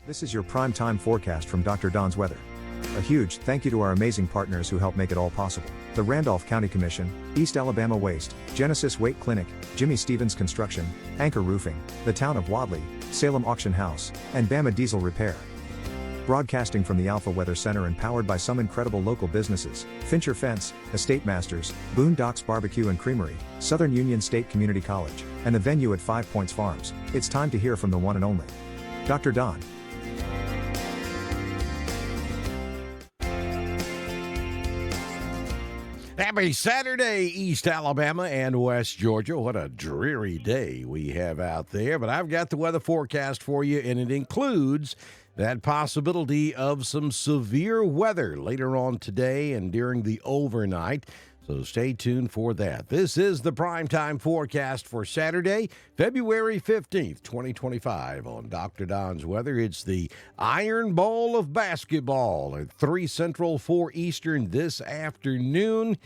This is your prime time forecast from Dr. Don's Weather. A huge thank you to our amazing partners who help make it all possible. The Randolph County Commission, East Alabama Waste, Genesis Weight Clinic, Jimmy Stevens Construction, Anchor Roofing, the Town of Wadley, Salem Auction House, and Bama Diesel Repair. Broadcasting from the Alpha Weather Center and powered by some incredible local businesses, Fincher Fence, Estate Masters, Boondocks Barbecue and Creamery, Southern Union State Community College, and the venue at 5 Points Farms. It's time to hear from the one and only Dr. Don. Happy Saturday, East Alabama and West Georgia. What a dreary day we have out there. But I've got the weather forecast for you, and it includes that possibility of some severe weather later on today and during the overnight. So stay tuned for that. This is the primetime forecast for Saturday, February 15th, 2025 on Dr. Don's Weather. It's the Iron Bowl of basketball at 3 Central, 4 Eastern this afternoon.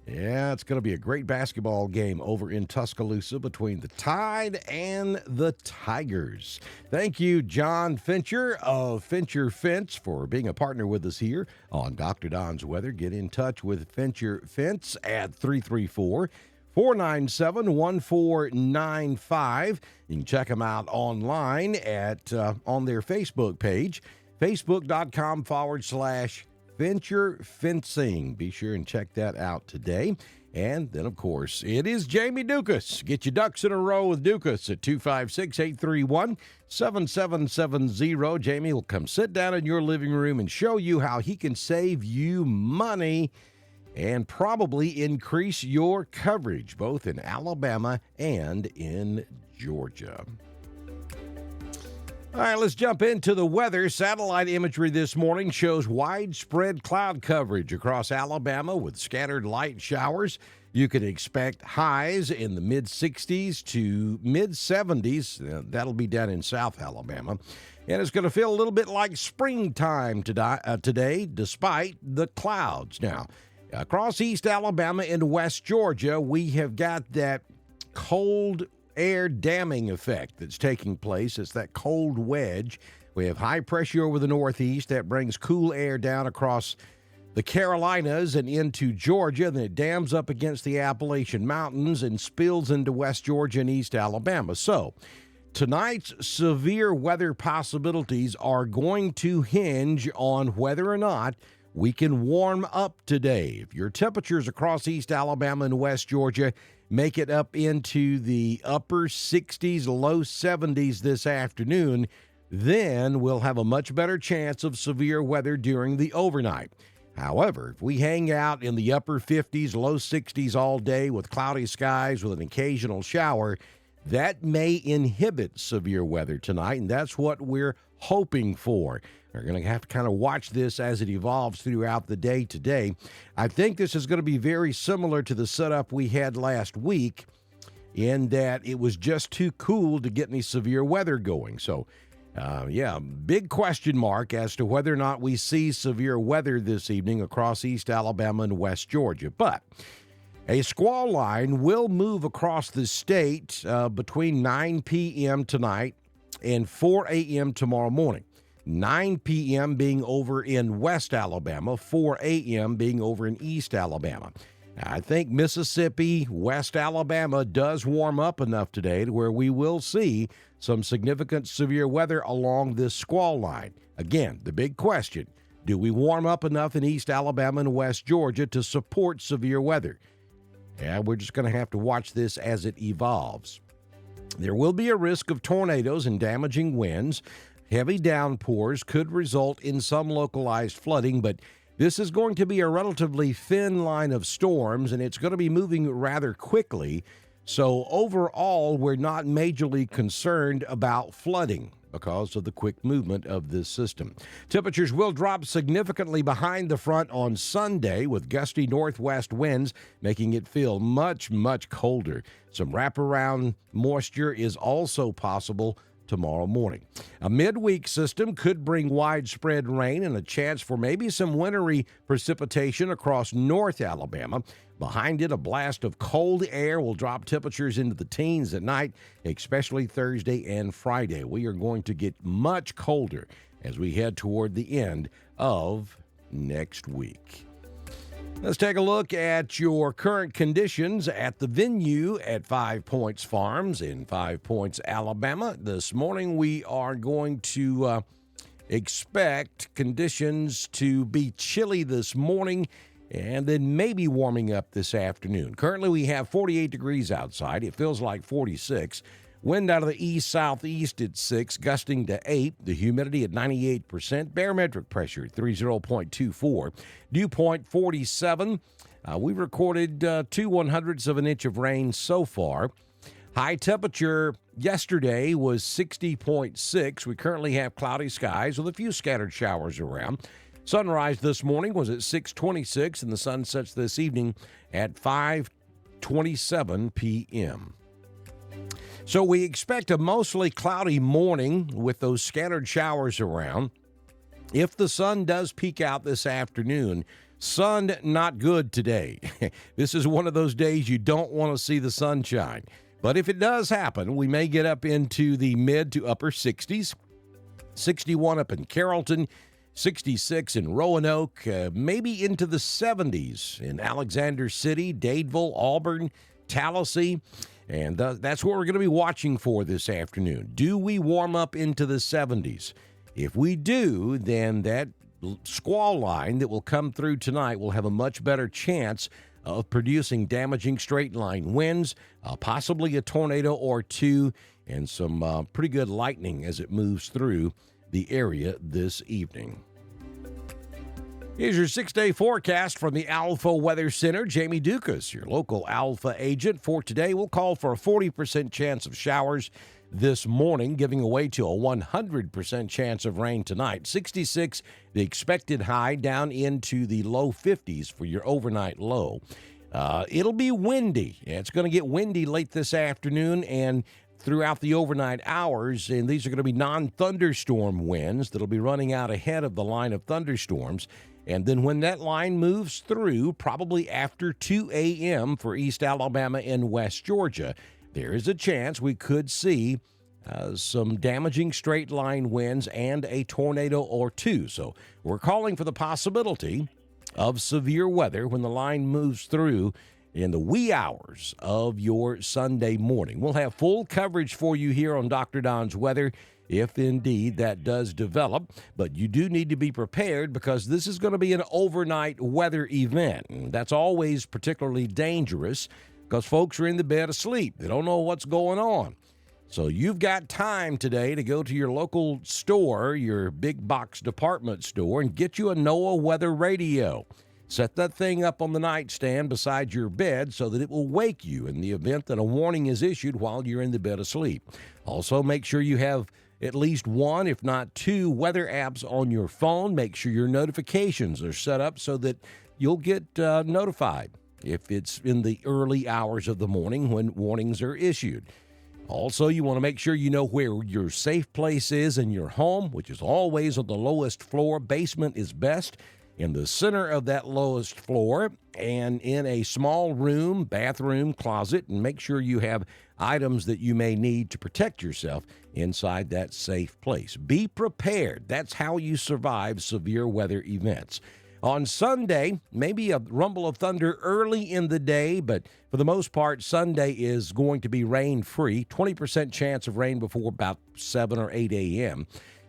Yeah, it's going to be a great basketball game over in Tuscaloosa between the Tide and the Tigers. Thank you, John Fincher of Fincher Fence, for being a partner with us here on Dr. Don's Weather. Get in touch with Fincher Fence at 334-497-1495. You can check them out online at on their Facebook page, facebook.com/Venture Fencing. Be sure and check that out today. And then, of course, it is Jamie Dukas. Get your ducks in a row with Dukas at 256-831-7770. Jamie will come sit down in your living room and show you how he can save you money and probably increase your coverage, both in Alabama and in Georgia. All right, let's jump into the weather. Satellite imagery this morning shows widespread cloud coverage across Alabama with scattered light showers. You can expect highs in the mid-60s to mid-70s. That'll be down in South Alabama. And it's going to feel a little bit like springtime today, despite the clouds. Now, across East Alabama and West Georgia, we have got that cold air damming effect that's taking place. It's that cold wedge. We have high pressure over the northeast that brings cool air down across the Carolinas and into Georgia. Then it dams up against the Appalachian Mountains and spills into West Georgia and East Alabama. So tonight's severe weather possibilities are going to hinge on whether or not we can warm up today. If your temperatures across East Alabama and West Georgia make it up into the upper 60s, low 70s this afternoon, then we'll have a much better chance of severe weather during the overnight. However, if we hang out in the upper 50s, low 60s all day with cloudy skies with an occasional shower, that may inhibit severe weather tonight, and that's what we're hoping for. We're going to have to kind of watch this as it evolves throughout the day today. I think this is going to be very similar to the setup we had last week in that it was just too cool to get any severe weather going. So, big question mark as to whether or not we see severe weather this evening across East Alabama and West Georgia. But a squall line will move across the state between 9 p.m. tonight and 4 a.m. tomorrow morning. 9 p.m. being over in West Alabama, 4 a.m. being over in East Alabama. Now, I think Mississippi, West Alabama does warm up enough today to where we will see some significant severe weather along this squall line. Again, the big question, do we warm up enough in East Alabama and West Georgia to support severe weather? Yeah, we're just going to have to watch this as it evolves. There will be a risk of tornadoes and damaging winds. Heavy downpours could result in some localized flooding, but this is going to be a relatively thin line of storms, and it's going to be moving rather quickly. So overall, we're not majorly concerned about flooding because of the quick movement of this system. Temperatures will drop significantly behind the front on Sunday with gusty northwest winds, making it feel much, much colder. Some wraparound moisture is also possible tomorrow morning. A midweek system could bring widespread rain and a chance for maybe some wintry precipitation across North Alabama. Behind it, a blast of cold air will drop temperatures into the teens at night, especially Thursday and Friday. We are going to get much colder as we head toward the end of next week. Let's take a look at your current conditions at the venue at 5 Points Farms in 5 Points, Alabama. This morning we are going to expect conditions to be chilly this morning and then maybe warming up this afternoon. Currently we have 48 degrees outside. It feels like 46. Wind out of the east-southeast at 6, gusting to 8. The humidity at 98%. Barometric pressure 30.24. Dew point 47. We've recorded 2/100ths of an inch of rain so far. High temperature yesterday was 60.6. We currently have cloudy skies with a few scattered showers around. Sunrise this morning was at 6:26, and the sun sets this evening at 5:27 p.m. So we expect a mostly cloudy morning with those scattered showers around. If the sun does peek out this afternoon, sun not good today. This is one of those days you don't want to see the sunshine. But if it does happen, we may get up into the mid to upper 60s. 61 up in Carrollton, 66 in Roanoke, maybe into the 70s in Alexander City, Dadeville, Auburn, Tallahassee. And that's what we're going to be watching for this afternoon. Do we warm up into the 70s? If we do, then that squall line that will come through tonight will have a much better chance of producing damaging straight line winds, possibly a tornado or two, and some pretty good lightning as it moves through the area this evening. Here's your 6-day forecast from the Alpha Weather Center. Jamie Dukas, your local Alpha agent for today, will call for a 40% chance of showers this morning, giving away to a 100% chance of rain tonight. 66, the expected high, down into the low 50s for your overnight low. It'll be windy. It's going to get windy late this afternoon and throughout the overnight hours, and these are going to be non-thunderstorm winds that'll be running out ahead of the line of thunderstorms. And then when that line moves through, probably after 2 a.m. for East Alabama and West Georgia, there is a chance we could see some damaging straight line winds and a tornado or two. So we're calling for the possibility of severe weather when the line moves through in the wee hours of your Sunday morning. We'll have full coverage for you here on Dr. Don's Weather if indeed that does develop. But you do need to be prepared because this is going to be an overnight weather event. And that's always particularly dangerous because folks are in the bed asleep. They don't know what's going on. So you've got time today to go to your local store, your big box department store, and get you a NOAA weather radio. Set that thing up on the nightstand beside your bed so that it will wake you in the event that a warning is issued while you're in the bed asleep. Also, make sure you have at least one, if not two, weather apps on your phone. Make sure your notifications are set up so that you'll get notified if it's in the early hours of the morning when warnings are issued. Also, you want to make sure you know where your safe place is in your home, which is always on the lowest floor. Basement is best. In the center of that lowest floor and in a small room, bathroom, closet, and make sure you have items that you may need to protect yourself inside that safe place. Be prepared. That's how you survive severe weather events. On Sunday, maybe a rumble of thunder early in the day, but for the most part, Sunday is going to be rain-free. 20% chance of rain before about 7 or 8 a.m.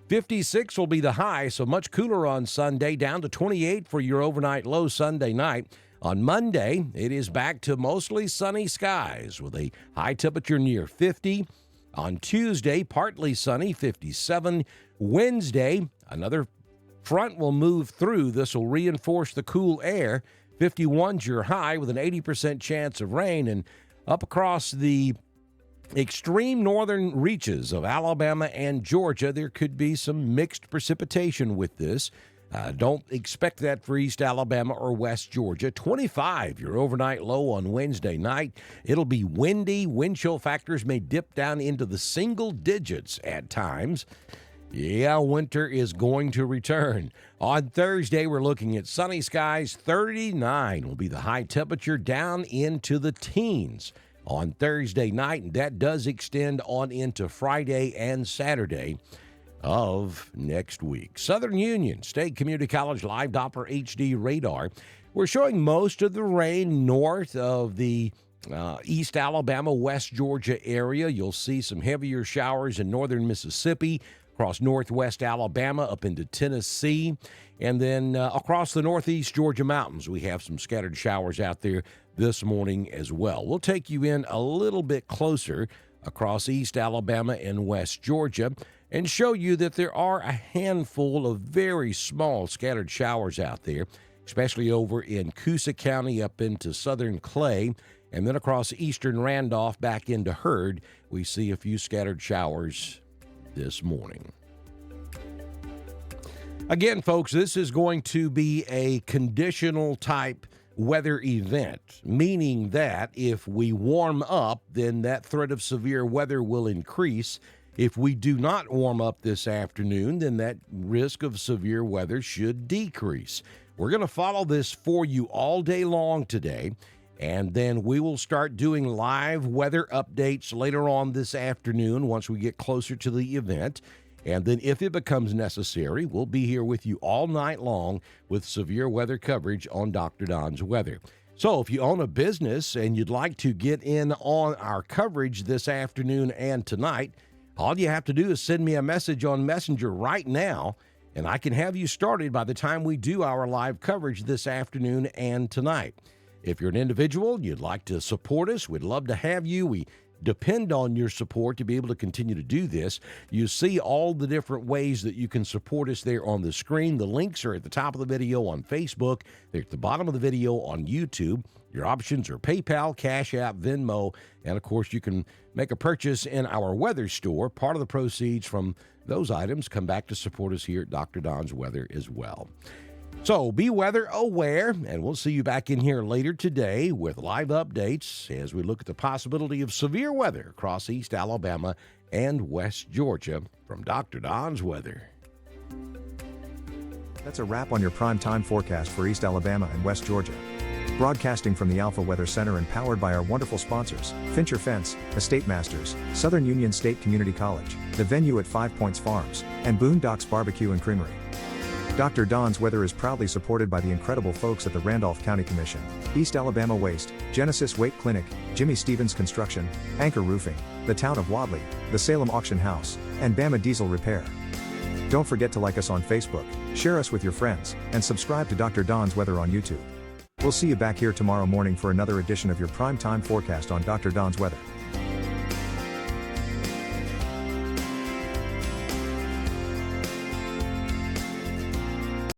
56 will be the high, so much cooler on Sunday, down to 28 for your overnight low Sunday night. On Monday, it is back to mostly sunny skies with a high temperature near 50. On Tuesday, partly sunny, 57. Wednesday, another front will move through. This will reinforce the cool air. 51's your high with an 80% chance of rain. And up across the extreme northern reaches of Alabama and Georgia, there could be some mixed precipitation with this. Don't expect that for East Alabama or West Georgia. 25, your overnight low on Wednesday night. It'll be windy. Wind chill factors may dip down into the single digits at times. Yeah, winter is going to return. On Thursday, we're looking at sunny skies. 39 will be the high temperature, down into the teens on Thursday night, and that does extend on into Friday and Saturday of next week. Southern Union State Community College Live Doppler HD radar. We're showing most of the rain north of the East Alabama, West Georgia area. You'll see some heavier showers in northern Mississippi, across northwest Alabama, up into Tennessee, and then across the northeast Georgia mountains. We have some scattered showers out there this morning as well. We'll take you in a little bit closer across East Alabama and West Georgia and show you that there are a handful of very small scattered showers out there, especially over in Coosa County up into southern Clay, and then across eastern Randolph back into Hurd. We see a few scattered showers this morning. Again, folks, this is going to be a conditional type weather event, meaning that if we warm up, then that threat of severe weather will increase. If we do not warm up this afternoon, then that risk of severe weather should decrease. We're going to follow this for you all day long today, and then we will start doing live weather updates later on this afternoon once we get closer to the event. And then if it becomes necessary, we'll be here with you all night long with severe weather coverage on Dr. Don's Weather. So if you own a business and you'd like to get in on our coverage this afternoon and tonight, all you have to do is send me a message on Messenger right now, and I can have you started by the time we do our live coverage this afternoon and tonight. If you're an individual, you'd like to support us, we'd love to have you. We depend on your support to be able to continue to do this. You see all the different ways that you can support us there on the screen. The links are at the top of the video on Facebook. They're at the bottom of the video on YouTube. Your options are PayPal, Cash App, Venmo, and of course you can make a purchase in our weather store. Part of the proceeds from those items come back to support us here at Dr. Don's Weather as well. So be weather aware, and we'll see you back in here later today with live updates as we look at the possibility of severe weather across East Alabama and West Georgia from Dr. Don's Weather. That's a wrap on your prime time forecast for East Alabama and West Georgia. Broadcasting from the Alpha Weather Center and powered by our wonderful sponsors, Fincher Fence, Estate Masters, Southern Union State Community College, the venue at 5 Points Farms, and Boondocks Barbecue and Creamery. Dr. Don's Weather is proudly supported by the incredible folks at the Randolph County Commission, East Alabama Waste, Genesis Weight Clinic, Jimmy Stevens Construction, Anchor Roofing, the Town of Wadley, the Salem Auction House, and Bama Diesel Repair. Don't forget to like us on Facebook, share us with your friends, and subscribe to Dr. Don's Weather on YouTube. We'll see you back here tomorrow morning for another edition of your prime time forecast on Dr. Don's Weather.